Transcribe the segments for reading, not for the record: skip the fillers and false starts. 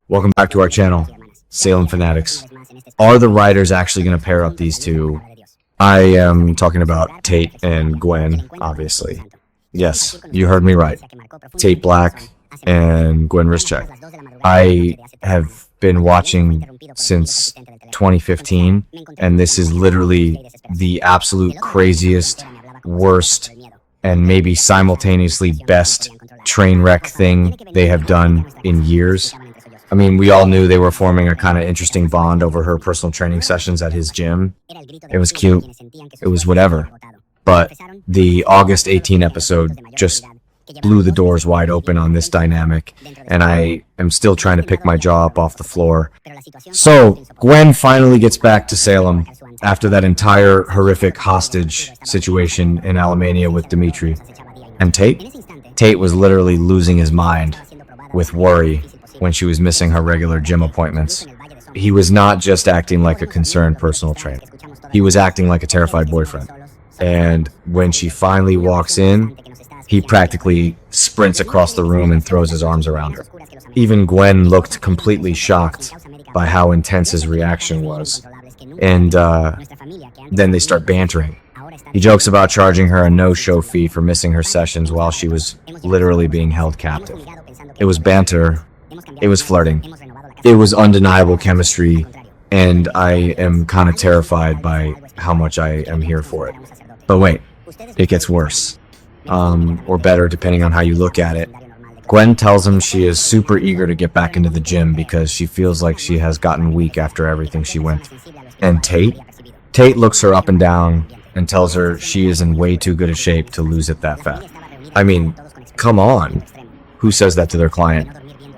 Welcome back to our channel, Salem Fanatics. Are the writers actually going to pair up these two? I am talking about Tate and Gwen, obviously. Yes, you heard me right. Tate Black and Gwen Rizczech. I have been watching since 2015, and this is literally the absolute craziest, worst, and maybe simultaneously best train wreck thing they have done in years. I mean, we all knew they were forming a kind of interesting bond over her personal training sessions at his gym. It was cute. It was whatever. But the August 18 episode just blew the doors wide open on this dynamic, and I am still trying to pick my jaw up off the floor. So, Gwen finally gets back to Salem after that entire horrific hostage situation in Alemania with Dimitri. And Tate was literally losing his mind with worry when she was missing her regular gym appointments. He was not just acting like a concerned personal trainer. He was acting like a terrified boyfriend. And when she finally walks in, he practically sprints across the room and throws his arms around her. Even Gwen looked completely shocked by how intense his reaction was. And then they start bantering. He jokes about charging her a no-show fee for missing her sessions while she was literally being held captive. It was banter. It was flirting. It was undeniable chemistry, and I am kind of terrified by how much I am here for it. But wait, it gets worse. Or better, depending on how you look at it. Gwen tells him she is super eager to get back into the gym because she feels like she has gotten weak after everything she went through. And Tate looks her up and down and tells her she is in way too good a shape to lose it that fast. I mean, come on. Who says that to their client?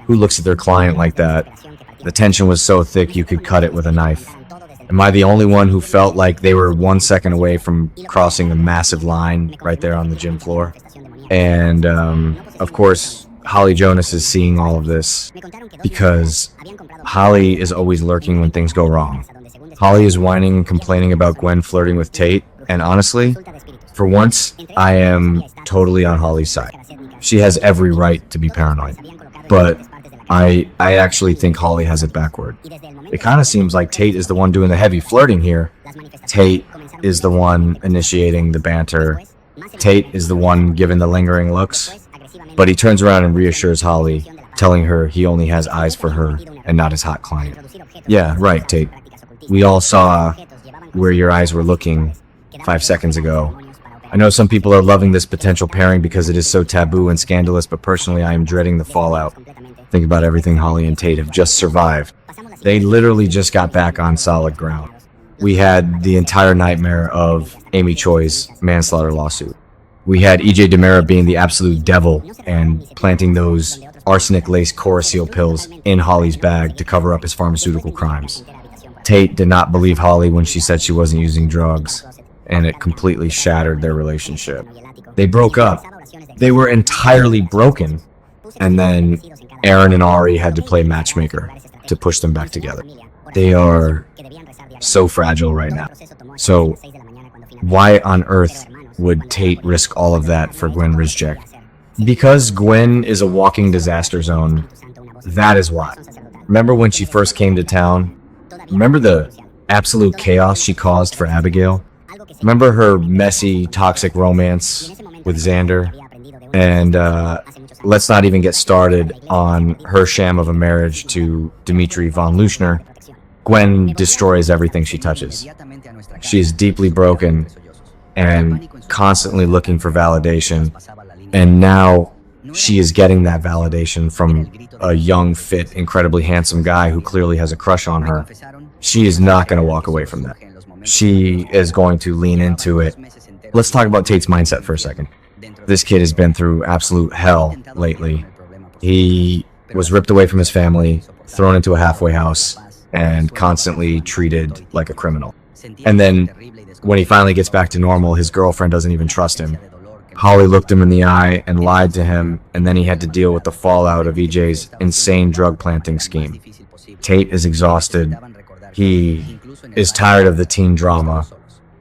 Who looks at their client like that? The tension was so thick you could cut it with a knife. Am I the only one who felt like they were 1 second away from crossing the massive line right there on the gym floor? And, of course, Holly Jonas is seeing all of this because Holly is always lurking when things go wrong. Holly is whining and complaining about Gwen flirting with Tate, and honestly, for once, I am totally on Holly's side. She has every right to be paranoid, but I actually think Holly has it backward. It kind of seems like Tate is the one doing the heavy flirting here. Tate is the one initiating the banter. Tate is the one giving the lingering looks. But he turns around and reassures Holly, telling her he only has eyes for her and not his hot client. Yeah, right, Tate. We all saw where your eyes were looking 5 seconds ago. I know some people are loving this potential pairing because it is so taboo and scandalous, but personally I am dreading the fallout. Think about everything Holly and Tate have just survived. They literally just got back on solid ground. We had the entire nightmare of Amy Choi's manslaughter lawsuit. We had EJ DiMera being the absolute devil and planting those arsenic-laced Coracil pills in Holly's bag to cover up his pharmaceutical crimes. Tate did not believe Holly when she said she wasn't using drugs, and it completely shattered their relationship. They broke up. They were entirely broken. And then Aaron and Ari had to play matchmaker to push them back together. They are so fragile right now. So why on earth would Tate risk all of that for Gwen Rizczech? Because Gwen is a walking disaster zone. That is why. Remember when she first came to town? Remember the absolute chaos she caused for Abigail? Remember her messy, toxic romance with Xander? And let's not even get started on her sham of a marriage to Dimitri von Luschner. Gwen destroys everything she touches. She is deeply broken and constantly looking for validation. And now she is getting that validation from a young, fit, incredibly handsome guy who clearly has a crush on her. She is not going to walk away from that. She is going to lean into it. Let's talk about Tate's mindset for a second. This kid has been through absolute hell lately. He was ripped away from his family, thrown into a halfway house, and constantly treated like a criminal. And then, when he finally gets back to normal, his girlfriend doesn't even trust him. Holly looked him in the eye and lied to him, and then he had to deal with the fallout of EJ's insane drug planting scheme. Tate is exhausted. He is tired of the teen drama.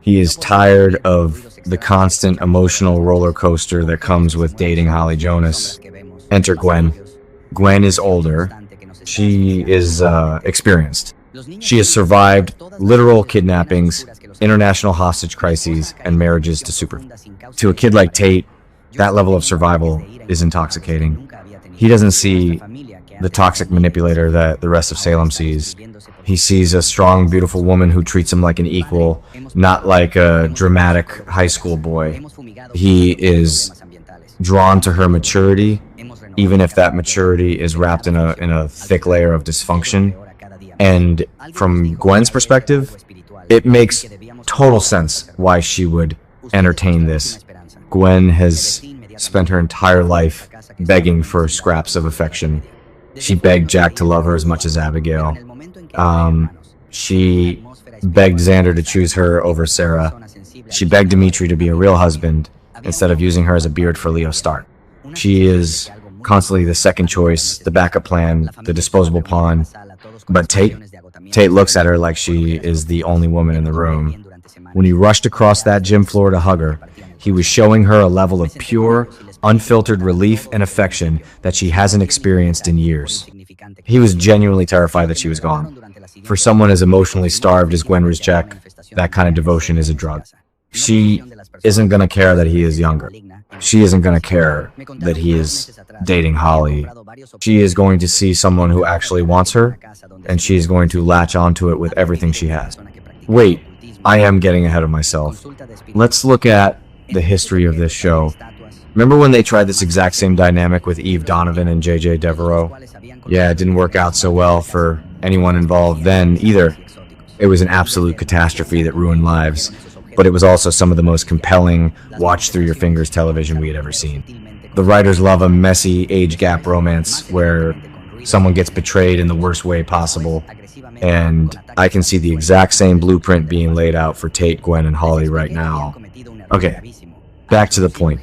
He is tired of the constant emotional roller coaster that comes with dating Holly Jonas. Enter Gwen. Gwen is older, She is experienced. She has survived literal kidnappings, international hostage crises, and marriages to a kid like Tate, that level of survival is intoxicating. He doesn't see the toxic manipulator that the rest of Salem sees. He sees a strong, beautiful woman who treats him like an equal, not like a dramatic high school boy. He is drawn to her maturity, even if that maturity is wrapped in a thick layer of dysfunction. And from Gwen's perspective, it makes total sense why she would entertain this. Gwen has spent her entire life begging for scraps of affection. She begged Jack to love her as much as Abigail. She begged Xander to choose her over Sarah. She begged Dimitri to be a real husband instead of using her as a beard for Leo Stark. She is constantly the second choice, the backup plan, the disposable pawn. But Tate looks at her like she is the only woman in the room. When he rushed across that gym floor to hug her, he was showing her a level of pure, unfiltered relief and affection that she hasn't experienced in years. He was genuinely terrified that she was gone. For someone as emotionally starved as Gwen Rizczech, that kind of devotion is a drug. She isn't going to care that he is younger. She isn't going to care that he is dating Holly. She is going to see someone who actually wants her, and she is going to latch onto it with everything she has. Wait, I am getting ahead of myself. Let's look at the history of this show. Remember when they tried this exact same dynamic with Eve Donovan and JJ Devereaux? Yeah, it didn't work out so well for anyone involved then either. It was an absolute catastrophe that ruined lives, but it was also some of the most compelling watch-through-your-fingers television we had ever seen. The writers love a messy age gap romance where someone gets betrayed in the worst way possible, and I can see the exact same blueprint being laid out for Tate, Gwen, and Holly right now. Okay, back to the point.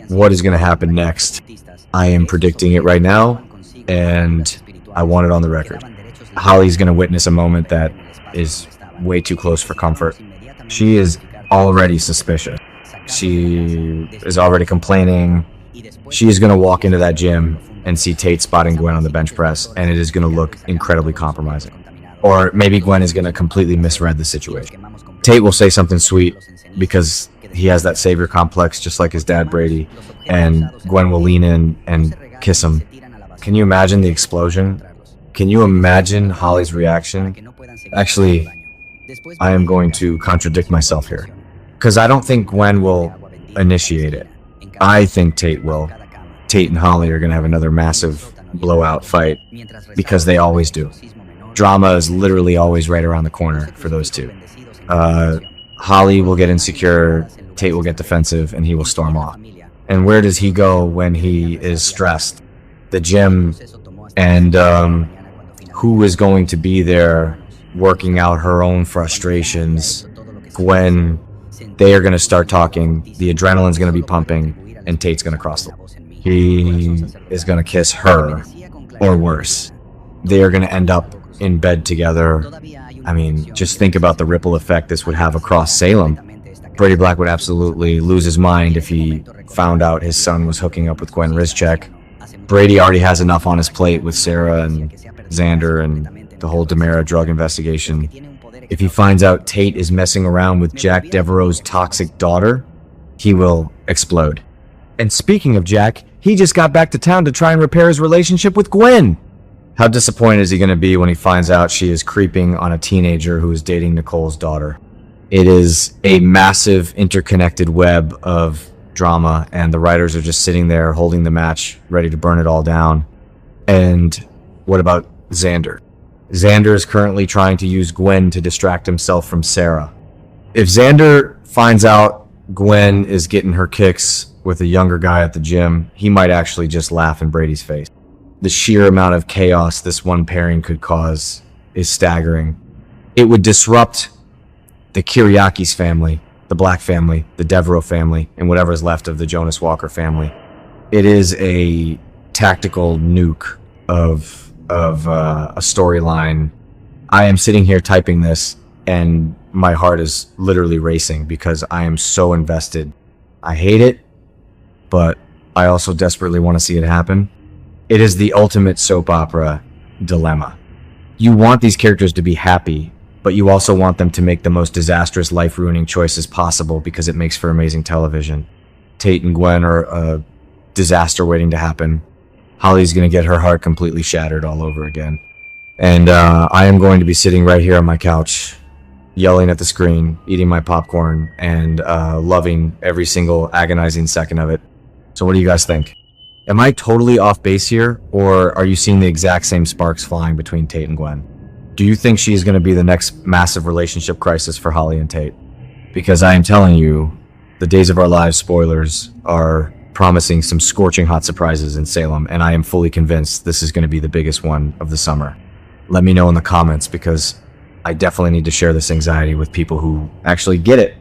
What is going to happen next? I am predicting it right now, and I want it on the record. Holly's going to witness a moment that is way too close for comfort. She is already suspicious. She is already complaining. She is going to walk into that gym and see Tate spotting Gwen on the bench press, and it is going to look incredibly compromising. Or maybe Gwen is going to completely misread the situation. Tate will say something sweet because he has that savior complex just like his dad Brady, and Gwen will lean in and kiss him. Can you imagine the explosion? Can you imagine Holly's reaction? Actually, I am going to contradict myself here, because I don't think Gwen will initiate it. I think Tate will. Tate and Holly are going to have another massive blowout fight, because they always do. Drama is literally always right around the corner for those two. Holly will get insecure, Tate will get defensive, and he will storm off. And where does he go when he is stressed? The gym. And who is going to be there working out her own frustrations? Gwen. They are going to start talking, the adrenaline's going to be pumping, and Tate's going to cross the line. He is going to kiss her, or worse. They are going to end up in bed together. I mean, just think about the ripple effect this would have across Salem. Brady Black would absolutely lose his mind if he found out his son was hooking up with Gwen Rizczech. Brady already has enough on his plate with Sarah and Xander and the whole Demera drug investigation. If he finds out Tate is messing around with Jack Devereaux's toxic daughter, he will explode. And speaking of Jack, he just got back to town to try and repair his relationship with Gwen. How disappointed is he going to be when he finds out she is creeping on a teenager who is dating Nicole's daughter? It is a massive interconnected web of drama, and the writers are just sitting there holding the match, ready to burn it all down. And what about Xander? Xander is currently trying to use Gwen to distract himself from Sarah. If Xander finds out Gwen is getting her kicks with a younger guy at the gym, he might actually just laugh in Brady's face. The sheer amount of chaos this one pairing could cause is staggering. It would disrupt the Kiriakis family, the Black family, the Devereaux family, and whatever is left of the Jonas Walker family. It is a tactical nuke of a storyline. I am sitting here typing this, and my heart is literally racing because I am so invested. I hate it, but I also desperately want to see it happen. It is the ultimate soap opera dilemma. You want these characters to be happy, but you also want them to make the most disastrous, life-ruining choices possible because it makes for amazing television. Tate and Gwen are a disaster waiting to happen. Holly's going to get her heart completely shattered all over again. And I am going to be sitting right here on my couch, yelling at the screen, eating my popcorn, and loving every single agonizing second of it. So what do you guys think? Am I totally off base here, or are you seeing the exact same sparks flying between Tate and Gwen? Do you think she's going to be the next massive relationship crisis for Holly and Tate? Because I am telling you, the Days of Our Lives spoilers are promising some scorching hot surprises in Salem, and I am fully convinced this is going to be the biggest one of the summer. Let me know in the comments, because I definitely need to share this anxiety with people who actually get it.